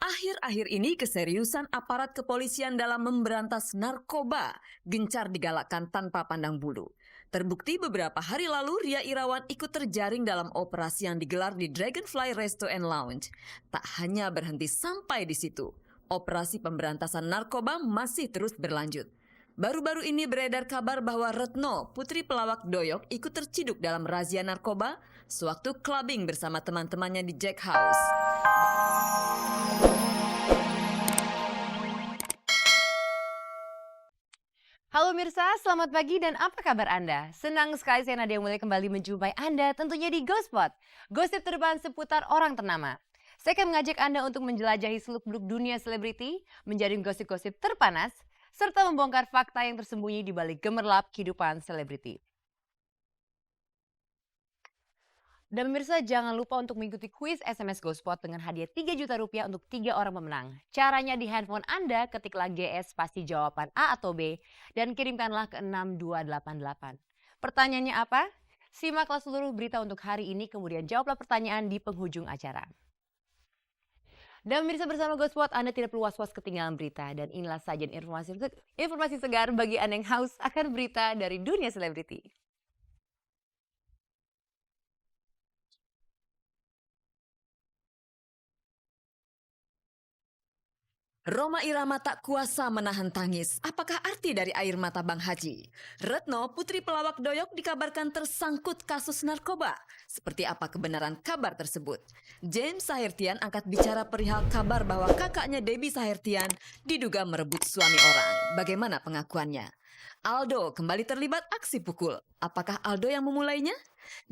Akhir-akhir ini keseriusan aparat kepolisian dalam memberantas narkoba gencar digalakkan tanpa pandang bulu. Terbukti beberapa hari lalu Ria Irawan ikut terjaring dalam operasi yang digelar di Dragonfly Resto and Lounge. Tak hanya berhenti sampai di situ, operasi pemberantasan narkoba masih terus berlanjut. Baru-baru ini beredar kabar bahwa Retno, putri pelawak Doyok, ikut terciduk dalam razia narkoba sewaktu clubbing bersama teman-temannya di Jack House. Halo Mirsa, selamat pagi dan apa kabar Anda? Senang sekali saya Nadia Mulya kembali menjumpai Anda tentunya di GoSpot, gosip terbaru seputar orang ternama. Saya akan mengajak Anda untuk menjelajahi seluk-beluk dunia selebriti, menjaring gosip-gosip terpanas, serta membongkar fakta yang tersembunyi di balik gemerlap kehidupan selebriti. Dan pemirsa jangan lupa untuk mengikuti kuis SMS GoSpot dengan hadiah 3 juta rupiah untuk 3 orang pemenang. Caranya di handphone Anda ketiklah GS pasti jawaban A atau B dan kirimkanlah ke 6288. Pertanyaannya apa? Simaklah seluruh berita untuk hari ini kemudian jawablah pertanyaan di penghujung acara. Dan pemirsa bersama GoSpot Anda tidak perlu was-was ketinggalan berita dan inilah sajian informasi segar bagi Anda yang haus akan berita dari dunia selebriti. Rhoma Irama tak kuasa menahan tangis. Apakah arti dari air mata Bang Haji? Retno, putri pelawak Doyok, dikabarkan tersangkut kasus narkoba. Seperti apa kebenaran kabar tersebut? James Sahertian angkat bicara perihal kabar bahwa kakaknya Debbie Sahertian diduga merebut suami orang. Bagaimana pengakuannya? Aldo kembali terlibat aksi pukul. Apakah Aldo yang memulainya?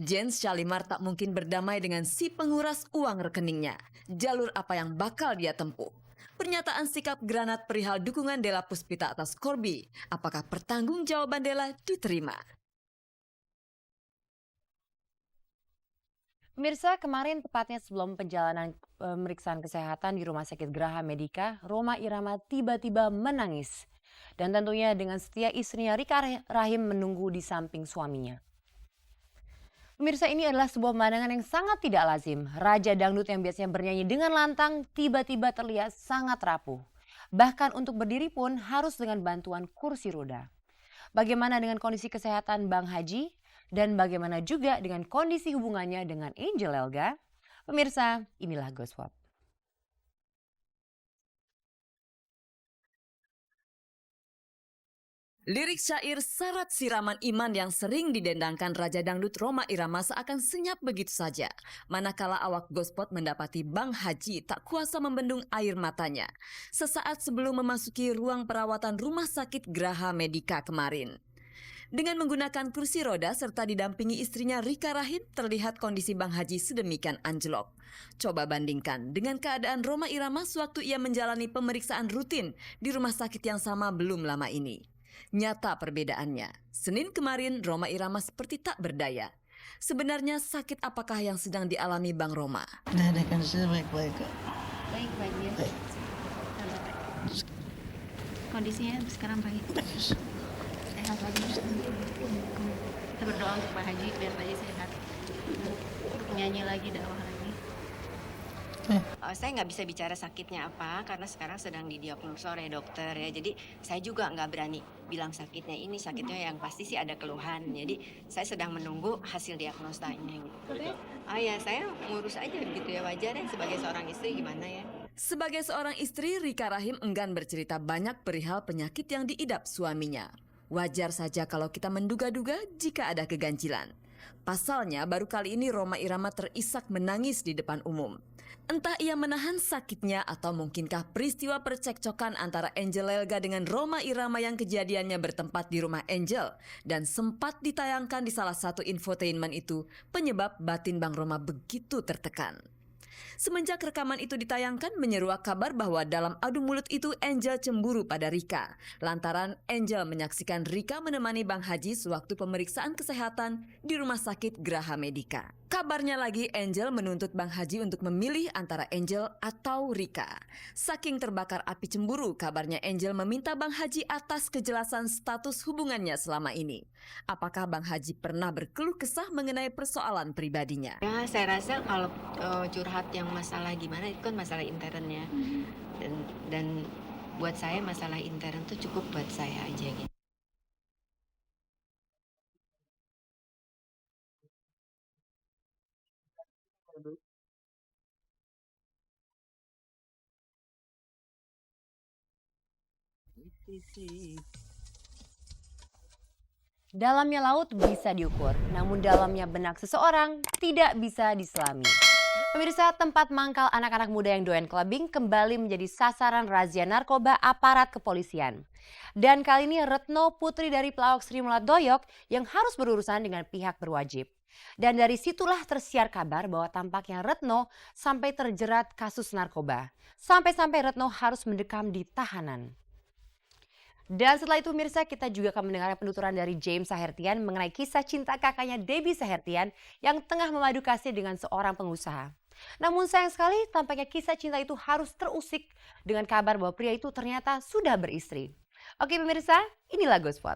Jens Shalimar tak mungkin berdamai dengan si penguras uang rekeningnya. Jalur apa yang bakal dia tempuh? Pernyataan sikap Granat perihal dukungan Della Puspita atas Corby. Apakah pertanggungjawaban Della diterima? Pemirsa, kemarin tepatnya sebelum perjalanan pemeriksaan kesehatan di Rumah Sakit Graha Medica, Rhoma Irama tiba-tiba menangis. Dan tentunya dengan setia istrinya Rika Rahim menunggu di samping suaminya. Pemirsa, ini adalah sebuah pemandangan yang sangat tidak lazim. Raja dangdut yang biasanya bernyanyi dengan lantang tiba-tiba terlihat sangat rapuh. Bahkan untuk berdiri pun harus dengan bantuan kursi roda. Bagaimana dengan kondisi kesehatan Bang Haji? Dan bagaimana juga dengan kondisi hubungannya dengan Angel Elga? Pemirsa, inilah GoSpot. Lirik syair syarat siraman iman yang sering didendangkan Raja Dangdut Rhoma Irama seakan senyap begitu saja. Manakala awak GoSpot mendapati Bang Haji tak kuasa membendung air matanya. Sesaat sebelum memasuki ruang perawatan Rumah Sakit Graha Medica kemarin. Dengan menggunakan kursi roda serta didampingi istrinya Rika Rahim, terlihat kondisi Bang Haji sedemikian anjlok. Coba bandingkan dengan keadaan Rhoma Irama sewaktu ia menjalani pemeriksaan rutin di rumah sakit yang sama belum lama ini. Nyata perbedaannya. Senin kemarin Rhoma Irama seperti tak berdaya. Sebenarnya sakit apakah yang sedang dialami Bang Rhoma? Nah, ada kan saya baik-baik kok. Baik ya. Baik. Kondisinya sekarang baik. Bagus. Sehat lagi. Kita berdoa untuk Pak Haji biar Pak Haji sehat. Nyanyi lagi, dakwah lagi. Saya nggak bisa bicara sakitnya apa karena sekarang sedang didiagnosa oleh dokter ya. Jadi saya juga nggak berani bilang sakitnya ini, sakitnya yang pasti sih ada keluhan. Jadi saya sedang menunggu hasil diagnosanya gitu. Ya saya ngurus aja gitu ya, wajar ya sebagai seorang istri gimana ya. Sebagai seorang istri, Rika Rahim enggan bercerita banyak perihal penyakit yang diidap suaminya. Wajar saja kalau kita menduga-duga jika ada keganjilan. Pasalnya baru kali ini Rhoma Irama terisak menangis di depan umum. Entah ia menahan sakitnya atau mungkinkah peristiwa percekcokan antara Angel Elga dengan Rhoma Irama yang kejadiannya bertempat di rumah Angel dan sempat ditayangkan di salah satu infotainment itu penyebab batin Bang Rhoma begitu tertekan. Semenjak rekaman itu ditayangkan menyeruak kabar bahwa dalam adu mulut itu Angel cemburu pada Rika. Lantaran Angel menyaksikan Rika menemani Bang Haji sewaktu pemeriksaan kesehatan di Rumah Sakit Graha Medica. Kabarnya lagi Angel menuntut Bang Haji untuk memilih antara Angel atau Rika. Saking terbakar api cemburu, kabarnya Angel meminta Bang Haji atas kejelasan status hubungannya selama ini. Apakah Bang Haji pernah berkeluh kesah mengenai persoalan pribadinya? Ya saya rasa kalau curhat yang masalah gimana itu kan masalah internnya. Dan buat saya masalah intern tuh cukup buat saya aja gitu. Dalamnya laut bisa diukur, namun dalamnya benak seseorang tidak bisa diselami. Pemirsa, tempat mangkal anak-anak muda yang doyan clubbing kembali menjadi sasaran razia narkoba aparat kepolisian. Dan kali ini Retno, putri dari pelawak Sri Mulat Doyok, yang harus berurusan dengan pihak berwajib. Dan dari situlah tersiar kabar bahwa tampaknya Retno sampai terjerat kasus narkoba. Sampai-sampai Retno harus mendekam di tahanan. Dan setelah itu pemirsa, kita juga akan mendengar penuturan dari James Sahertian mengenai kisah cinta kakaknya Debbie Sahertian yang tengah memadu kasih dengan seorang pengusaha. Namun sayang sekali tampaknya kisah cinta itu harus terusik dengan kabar bahwa pria itu ternyata sudah beristri. Oke pemirsa, inilah Gospot.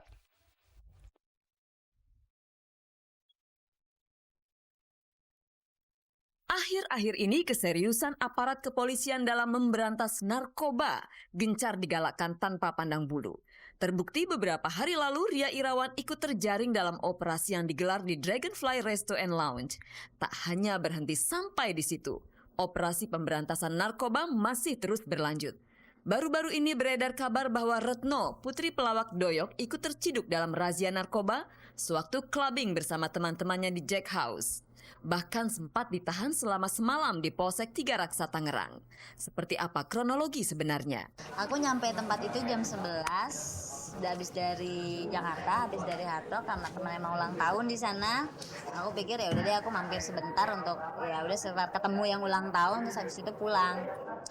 Akhir-akhir ini keseriusan aparat kepolisian dalam memberantas narkoba gencar digalakkan tanpa pandang bulu. Terbukti beberapa hari lalu Ria Irawan ikut terjaring dalam operasi yang digelar di Dragonfly Resto and Lounge. Tak hanya berhenti sampai di situ, operasi pemberantasan narkoba masih terus berlanjut. Baru-baru ini beredar kabar bahwa Retno, putri pelawak Doyok, ikut terciduk dalam razia narkoba sewaktu clubbing bersama teman-temannya di Jack House. Bahkan sempat ditahan selama semalam di Polsek Tiga Raksa Tangerang. Seperti apa kronologi sebenarnya? Aku nyampe tempat itu jam 11, udah habis dari Jakarta, habis dari Hard Rock karena teman emang ulang tahun di sana. Aku pikir ya udah deh aku mampir sebentar untuk ya udah sebentar ketemu yang ulang tahun terus habis itu pulang.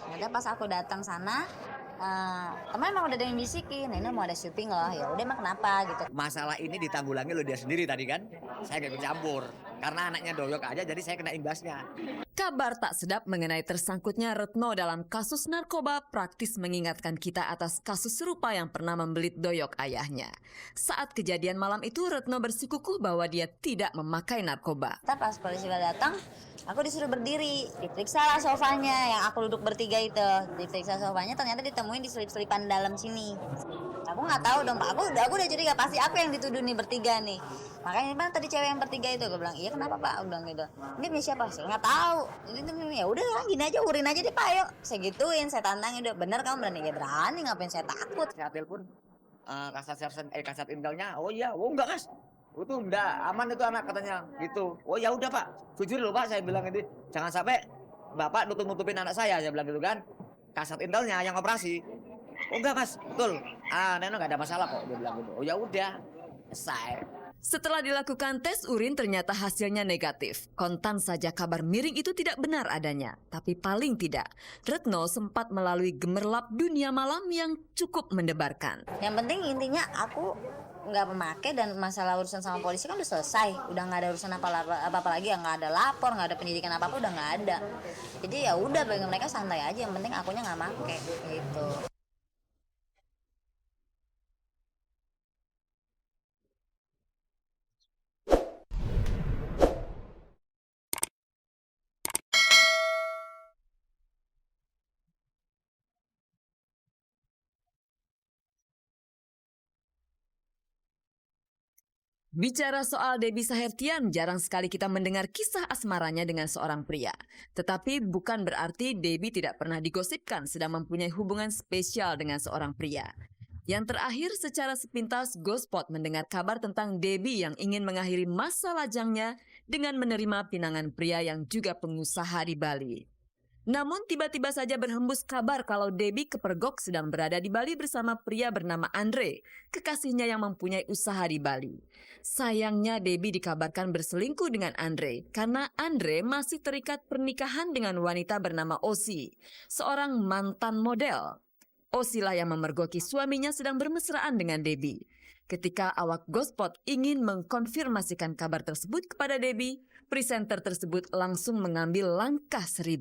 Udah pas aku datang sana teman emang udah ada yang bisikin, ini mau ada syuting loh, ya udah emang kenapa gitu. Masalah ini ditanggulangi lo dia sendiri tadi kan, saya gak ikut campur karena anaknya Doyok aja jadi saya kena imbasnya. Kabar tak sedap mengenai tersangkutnya Retno dalam kasus narkoba praktis mengingatkan kita atas kasus serupa yang pernah membelit Doyok ayahnya. Saat kejadian malam itu Retno bersikukuh bahwa dia tidak memakai narkoba. Pas polisi datang, aku disuruh berdiri, diperiksa lah sofanya yang aku duduk bertiga itu. Diperiksa sofanya ternyata ditemuin di selip-selipan dalam sini. Aku nggak tahu dong Pak, aku udah curiga pasti aku yang dituduh nih bertiga nih. Makanya mana tadi cewek yang bertiga itu, gue bilang iya kenapa Pak, aku bilang gitu. Ini punya siapa? Saya nggak tahu. Jadi ya udah gini aja, urin aja deh Pak, yuk. Saya gituin, saya tantangin, udah bener kamu berani, ya berani, ngapain saya takut. Saya telepon kasat intelnya, oh iya, oh enggak Mas. Itu udah aman itu anak katanya gitu. Oh ya udah Pak, jujur loh Pak saya bilang itu, jangan sampai Bapak nutup-nutupin anak saya bilang gitu kan. Kasat intelnya yang operasi. Oh enggak Mas, betul. Neno enggak ada masalah kok dia bilang gitu. Oh ya udah, selesai. Setelah dilakukan tes urin ternyata hasilnya negatif. Kontan saja kabar miring itu tidak benar adanya. Tapi paling tidak, Retno sempat melalui gemerlap dunia malam yang cukup mendebarkan. Yang penting intinya aku nggak memakai dan masalah urusan sama polisi kan udah selesai. Udah nggak ada urusan apa-apa lagi, nggak ada lapor, nggak ada penyidikan apa-apa, udah nggak ada. Jadi ya udah bagi mereka santai aja, yang penting akunya nggak make gitu. Bicara soal Debbie Sahertian, jarang sekali kita mendengar kisah asmaranya dengan seorang pria. Tetapi bukan berarti Debbie tidak pernah digosipkan sedang mempunyai hubungan spesial dengan seorang pria. Yang terakhir, secara sepintas Gospot mendengar kabar tentang Debbie yang ingin mengakhiri masa lajangnya dengan menerima pinangan pria yang juga pengusaha di Bali. Namun tiba-tiba saja berhembus kabar kalau Debbie kepergok sedang berada di Bali bersama pria bernama Andre, kekasihnya yang mempunyai usaha di Bali. Sayangnya Debbie dikabarkan berselingkuh dengan Andre karena Andre masih terikat pernikahan dengan wanita bernama Osi, seorang mantan model. Osi lah yang memergoki suaminya sedang bermesraan dengan Debbie. Ketika awak Gospot ingin mengkonfirmasikan kabar tersebut kepada Debbie, presenter tersebut langsung mengambil langkah 1000.